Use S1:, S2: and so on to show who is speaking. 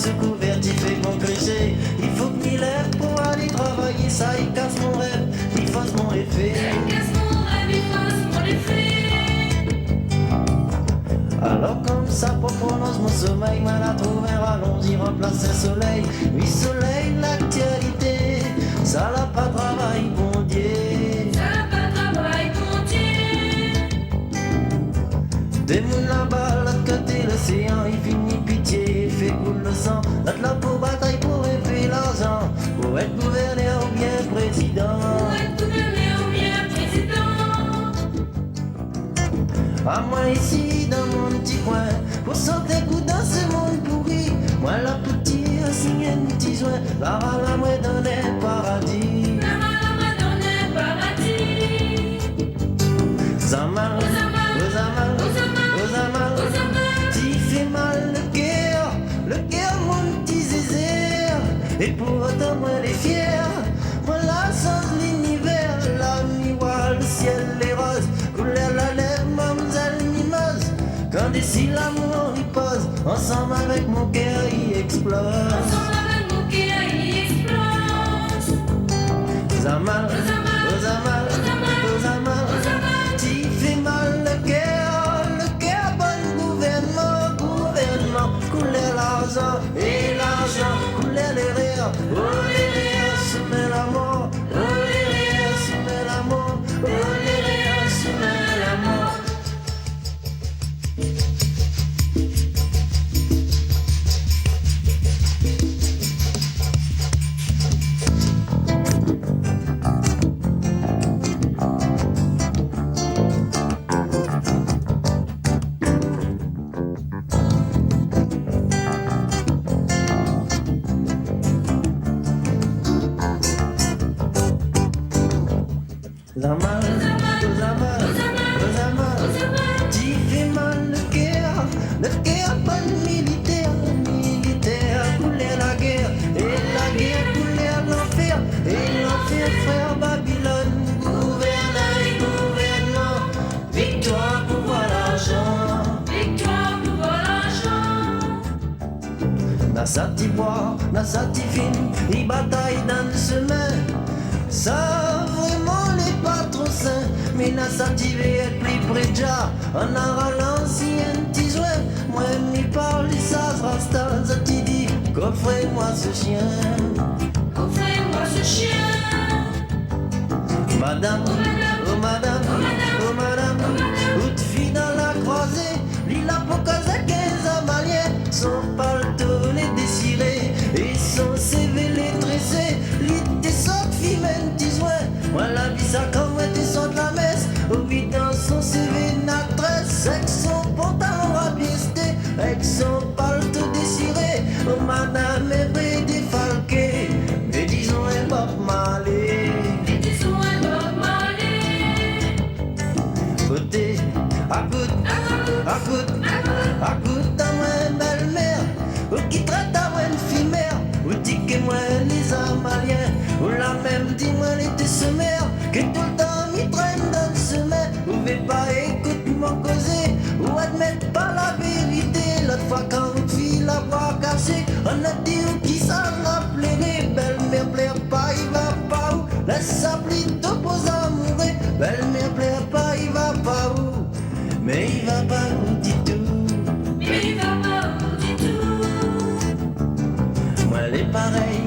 S1: ce couvertif fait concréter. Il faut que m'y lève pour aller travailler, ça il casse mon rêve, il fasse mon effet.
S2: Il casse mon rêve, il fasse mon effet.
S1: Alors comme ça pour prononce mon sommeil, mal à trouver allons-y remplace le soleil. Oui soleil l'actualité, ça l'a pas travail bon Dieu.
S2: Ça n'a pas travail, mon Dieu.
S1: Des moules là-bas, l'autre côté l'océan, il finit pitié, il fait couler le sang. L'autre là pour bataille pour faire l'argent, pour être gouverneur ou bien président.
S2: Pour être gouverneur ou bien président.
S1: À moi ici dans mon petit coin, pour sortir coup dans ce monde pourri. Moi la petite a signé un petit joint, la rala moi dans les paradis.
S2: La rala moi dans les paradis.
S1: Zamal, Ozamal, Ozamal, tu fais mal le cœur mon petit zézère. Et pour autant moi les fier, moi la sens de l'univers, la miroir, le ciel, les roses, couleur la lèvre, mademoiselle mimose. Quand d'ici l'amour y pose, ensemble avec mon cœur il explose.
S2: Ensemble avec mon cœur il explose.
S1: Zamal, Ozamal, Ozamal, tu fais mal le cœur bon gouvernement, couleur l'argent et l'argent, couleur les rires, oh les rires soumet la mort, oh les rires soumet la mort, oh les rires soumet la mort. Ozamal, Ozamal, Ozamal, tu fais mal le cœur bon militaire, couleur la guerre, et la guerre couleur l'enfer, et l'enfer frère Babylone, gouvernement, victoire pour voir l'argent,
S2: Victoire, pouvoir, l'argent.
S1: Nasati bois, Nasati film, il bataille dans le chemin, ça vraiment les patrons saints, mais Nasati veut être plus près de Jah, on a ralenti un petit jouet, moi m'y parle, ça rasta, Zati dit, coffrez-moi ce chien,
S2: Offrez-moi ce chien.
S1: madame, oh madame, oh madame, toute fille dans la croisée, lila pour causer 15 amaliens, son paletot les désiré, et son CV les tressé, l'idée sorte fille même petit joint, moi la vie ça comme était son de la messe, au vide dans son CV n'adresse, avec son pantalon rabiesté, avec son paletot désiré, oh madame est vrai défalqué, mais disons un Bob Marley.
S2: Et tu sois un Bob Marley.
S1: Côté, à goûte à moi belle-mère, ou qui traite à moi une fille mère, ou dit que moi les Amaliens, ou la même dit moi les décemères, que tout le temps m'y traîne dans le semaine, ou veut pas écouter mon causer, ou admettre pas la vérité, l'autre fois quand une fille la voix cassée, on a dit ou qui s'en rappelait, belle-mère plaire pas, il va pas où, laisse ça plutôt pose amoureux, belle-mère plaire pas, il va pas où, mais il va pas où du tout.
S2: Mais il va pas où du tout.
S1: Moi les pareils